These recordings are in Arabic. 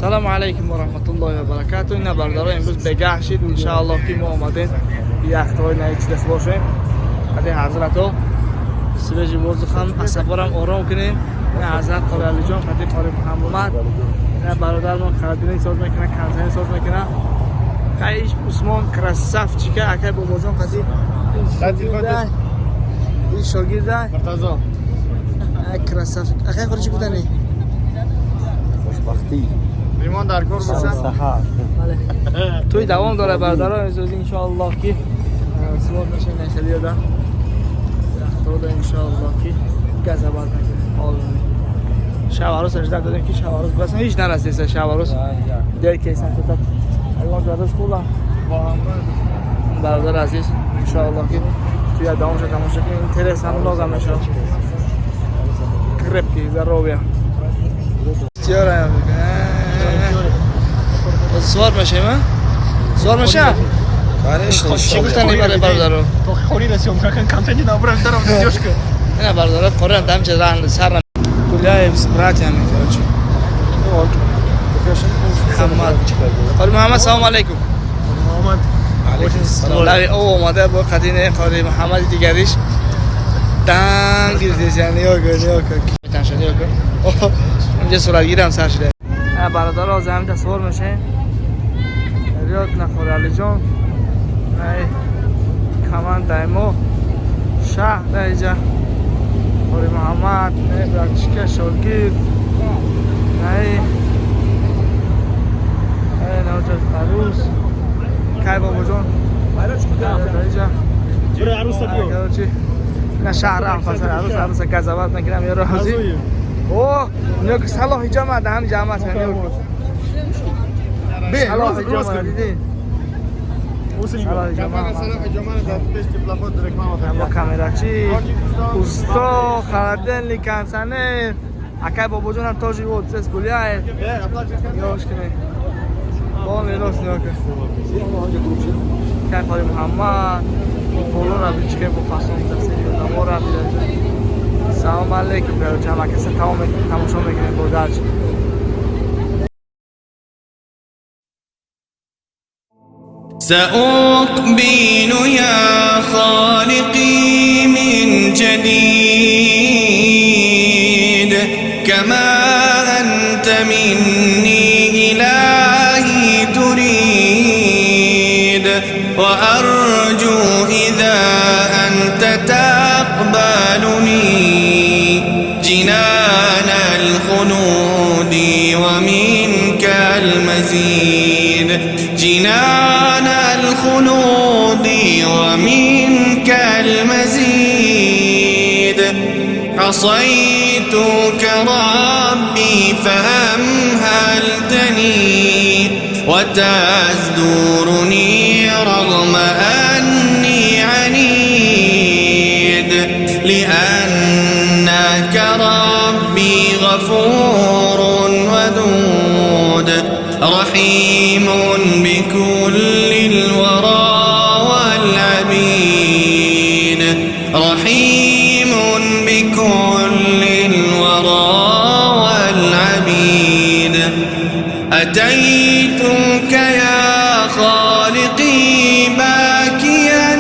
سلام علیکم و رحمت الله و برکاته. اینا بردارا امروز بگاه شید ان شاء الله که ما اومدیم یخت‌های نایچ دست باشیم. قدی حضرتو سویج وزخم اسبارم آرام کنیم. نه حضرت قاری علی جان قدی قاری محمد نه برادر ما خردینی ساز میکنه کنزنی ساز میکنه. خیش عثمان کرسف چیکه اکای بابا جان قدی این شاگرده مرتضی کرسف اکای خودی چی بودنی خوشبختی ایمان در کار باشه. بله. توی دوام داره برادران اجازه ان شاء الله که سوار میشه نخلیه ده. اختار ان شاء الله که گزبات نکنه. حال شب عروس اجازه دادیم که شب عروس بس هیچ نرسید شب عروس. در کیسه تا الله جادش خوبه. برادر عزیز ان شاء الله که توی دوام شد تماشا کنیم. اینترس هم لازم میشه. کرپ کی ضروریه. بسیار سوار میشه ما؟ سوار میشه؟ چی گفتنی برای برادرو؟ تو خوری رسیم که کانتنی نبرم دارم دیوشک. نه برادر خورن دم چه راه سر کلیه برات یعنی چی؟ محمد. قاری محمد سلام علیکم. محمد. علیکم السلام. او اومده با قدینه قاری محمد دیگریش. دان گیرید یعنی یا تنشنی یا اینجا سوال گیرم سر شده. برادر ها زمین سوار میشه. ریاض نخور علی جان. کمان دایمو شهر اینجا قاری محمد برچکه شالگیر نوجه عروس کی بابا جان اینجا برای عروس بیو نه شهر هم فصل عروس گزوات نکنم یا راضی اوه نیوک صلاح جمع دهم جمع است نیوک به صلاح جمع دیدی صلاح جمع با کامera چی اوستا خردن لیکنسنه اکای بابا جون هم تاجی بود سس گلیه یاش کنه با میلاس نیوک که قاری محمد پولو را بیچکه با فاسون تفسیر نمو را بیده سلام علیکم برای جمعه کسی تماشا میکنیم با درج سأقبل يا خالقي من جديد كما أنت مني إلهي تريد وأرجو إذا أنت تقبلني جنان الخلود ومنك المزيد جنان الخلود ومنك المزيد عصيتك ربي فأمهلتني وتزدرني رغم أني عنيد لأنك ربي غفور ودود رحيم بكل الورى والعبيد رحيم بكل الورى والعبيد أتيتك يا خالقي باكيا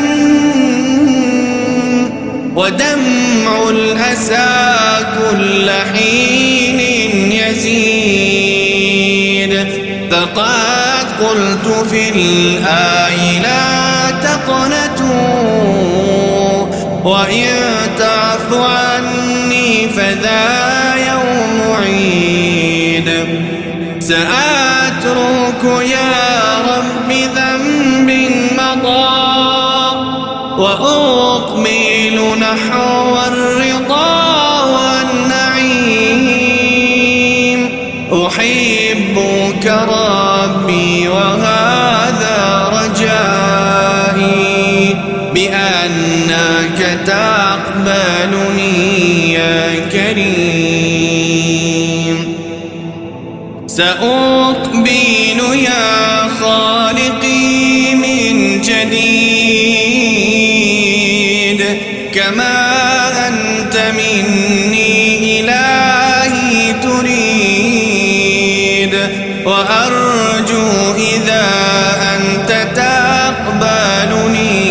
ودمع الأسى كل حين يزيد فقد قلت في الآي لا تقنطوا وإن تعف عني فذا يوم عيد سأترك يا رب ذنب مضى وأقبل نحو الرضا والنعيم أحبك ربي وهذا رجائي بأنك تقبلني يا كريم سأقبل يا خالقي من جديد كما أنت مني إلهي تريد وأرجو إذا أنت تقبلني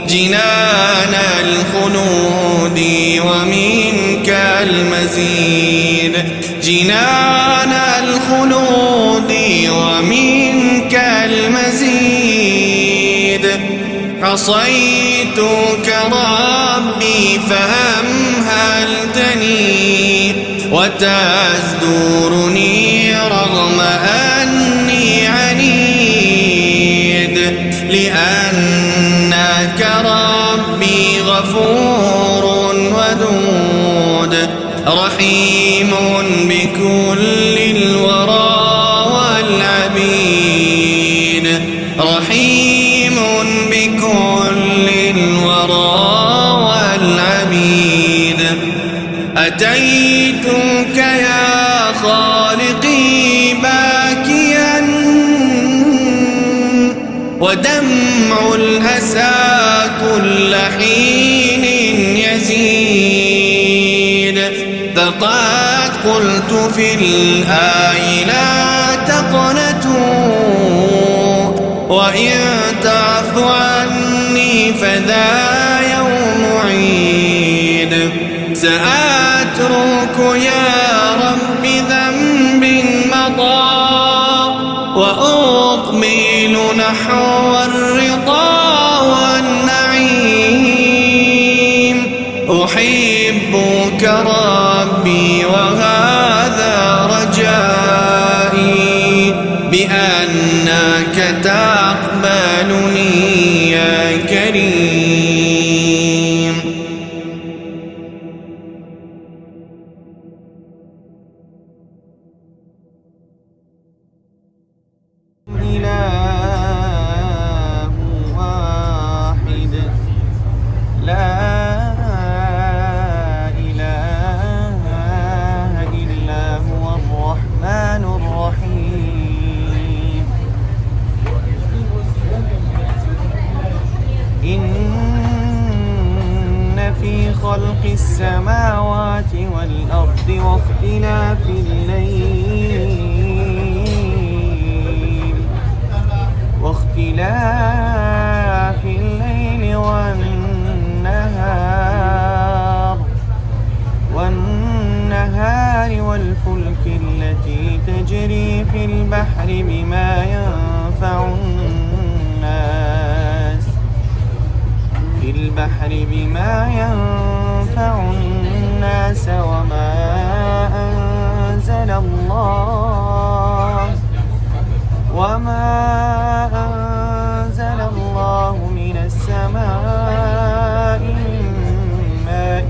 جنان الخلود ومنك المزيد جنان الخلود ومنك المزيد عصيتك ربي فأمهلتني وتزدرني رغم أني عنيد لأنك ربي غفور ودود رحيم بكل الورى والعبيد رحيم بكل الورى والعبيد أتيتك يا خالقي باكيا ودمع الأسى كل حين يزيد فقد قلت في الآي لا تقنطوا وإن تعف عني فذا يوم عيد سأترك يا رب ذنب مضى وأقبل نحو الرضا والنعيم أحبك ربي وهذا رجائي بأنك تقبلني يا كريم إله واحد لا إله إلا هو الرحمن الرحيم إن في خلق السماوات والأرض واختلاف الليل والنهار والفلك التي تجري في البحر بما ينفع الناس وما أنزل الله من السماء من ماء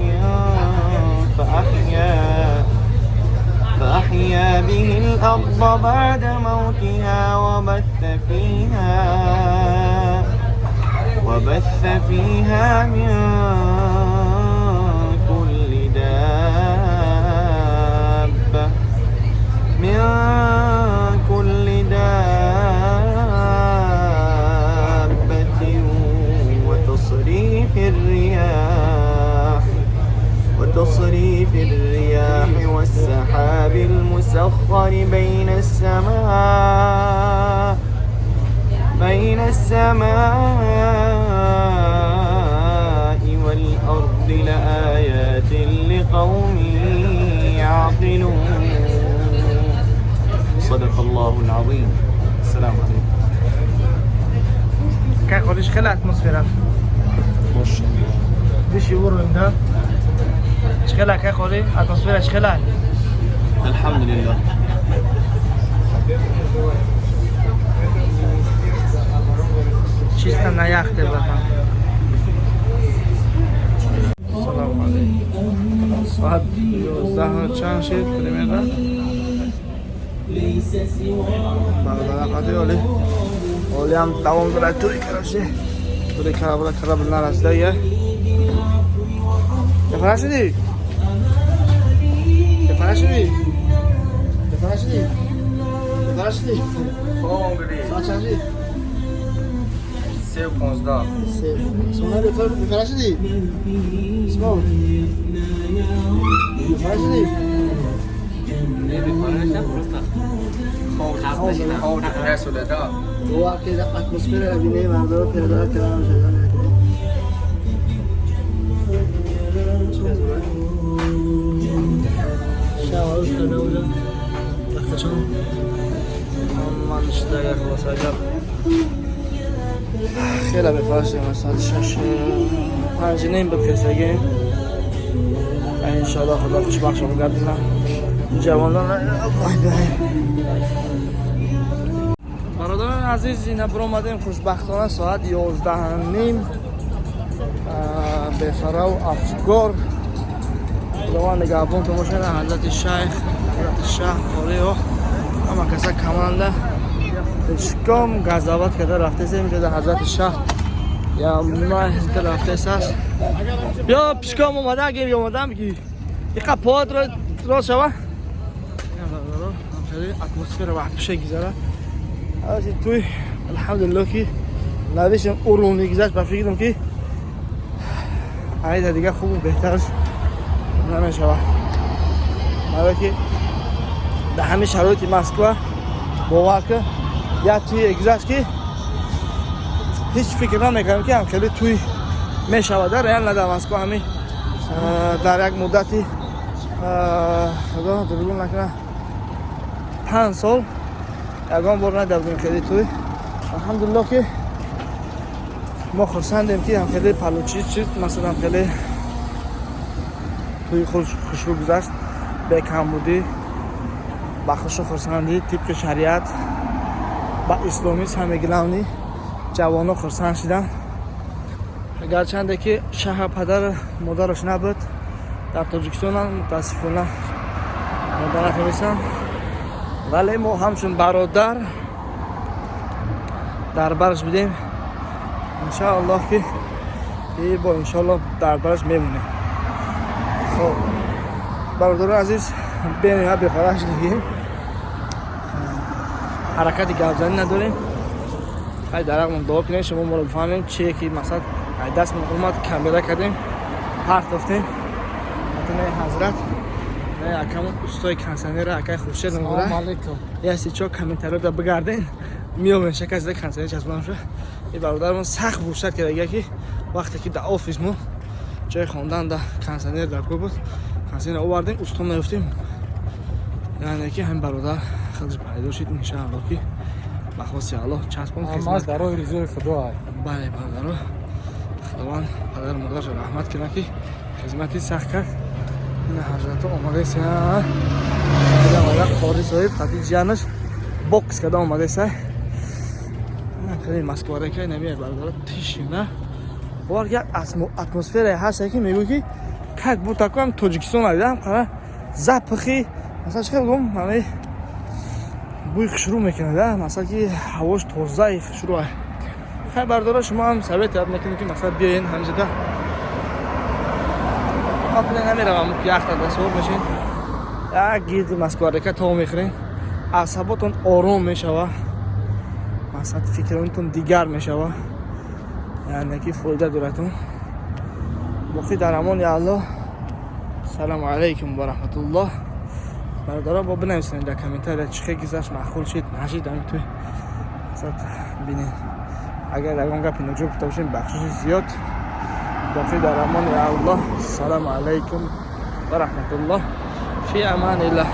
فأحيا به الأرض بعد موتها وبث فيها من كل دابة وتصريف الرياح والسحاب المسخر بين السماء والأرض لآيات لقوم يعقلون. صدق الله العظيم. السلام عليكم. Kako dici la atmosfera? Dici urunda? Çkela kako li atmosfera çkela? الحمد لله. Чисто на яхте, братан. Салам алейкум. Saat 11 چند شد примерно. Bagdad qadi oli. Oli ham davom qiladi to'y qarashdi. To'y qarablar narasida ya. Farashidi. Hongri. Saçanji. Sev 15. Sonra farashidi. Small. Farashidi. Ne bir farashda prosta. هو كده اتمسفير بینه مردم پیدا کردن شدن شاورش کنه اونجا وقتشون من اشتاق خلاص اگر خیلی بفرستیم مثلا 6-5 نیم بفرستگیم انشالله خدا خوشبخت شما گردیم جوانان برادران عزیز اینا برو آمدیم خوشبختانه ساعت 11:30 به فراو افگار خداوند نگهبان تو ماشین حضرت شیخ حضرت شیخ خوری و همه کسا کمانده اشکام گذابت کده رفته سیم که حضرت شیخ یا ماه که رفته ساس بیا پیشکام اومده اگر اومده بگی یکا پاد را شوه خیلی اتمسفیر وقت بشه گذاره از توی الحمدلله که نویشم ارومی گذاشت با فکرم که عید دیگه خوب و بهترش نمیشه حالا که در همه شرایط مسکو باور که یا توی گذاشت که هیچ فکر نمیکنم که هم خیلی توی میشه در ریال نده مسکو همین در یک مدتی خدا دروغ نکنه 5 سال یکان بار ندیدیم خیلی توی الحمدلله که ما خرسندیم که هم خیلی پلوچی چیز مثلا خیلی توی خوشرو گذشت به کمبودی با خوش خرسندی طبق شریعت با اسلامیست همه گلونی جوانو خرسند شدن گرچنده که شهر پدر مادرش نبود در تاجیکستان هم متاسفانه مادر نمیسن ولی ما همچون برادر در برش بدیم انشاءالله که با انشاءالله در برش میمونه خب برادر عزیز بینیم ها بخواهش دیگیم حرکتی گفزنی نداریم خیلی درقمون دعا کنیم شما ما رو بفهمیم چیه که مثلا دست من اومد کامیرا کردیم پرت افتیم نه حضرت نه اکمون استای کانسانر اکای خورشید نموده سلام علیکم یا سیچو کامنتر رو بگردین میام شکست کانسانر چسبونم شد این برادرمون سخت بوشت کرده که وقتی که در آفیس مون جای خواندن در کانسانر در کو بود کانسانر آوردیم استون نیفتیم یعنی که هم برادر خودش پیدا شد ان شاء الله که بخواست الله چسبون خدمت برای رضای خدا بله برادر خداوند پدر مادرش رحمت کنه که خدمتی سخت کرد این حضرت اومده سه دیگه قاری صاحب قدی جانش باکس کرده اومده سه خیلی مسکواره که نمیاد برادر تیش نه بار یک اتمسفر هست که میگه که کک بود تکم تاجیکستان دیدم قرار زپخی مثلا چه گفتم من بوی شروع میکنه ده مثلا که هواش تازه شروع خیلی برداره شما هم ثابت میکنید که مثلا بیاین همینجا قبل نمیروم که یخت دستور میشین یک گیرد مسکواره که تا میخورین اعصابتون آروم میشوه مثلا فکرتون دیگر میشوه یعنی که فایده دارتون باقی در امان یا الله سلام علیکم و رحمت الله برادرها با بنویسین در کامنتر چه گذشت معقول شد نشید همین توی مثلا بینین اگر در اون گپی نجور کتا باشین بخشش زیاد باقی در امان یا الله سلام علیکم و رحمت الله فی امان الله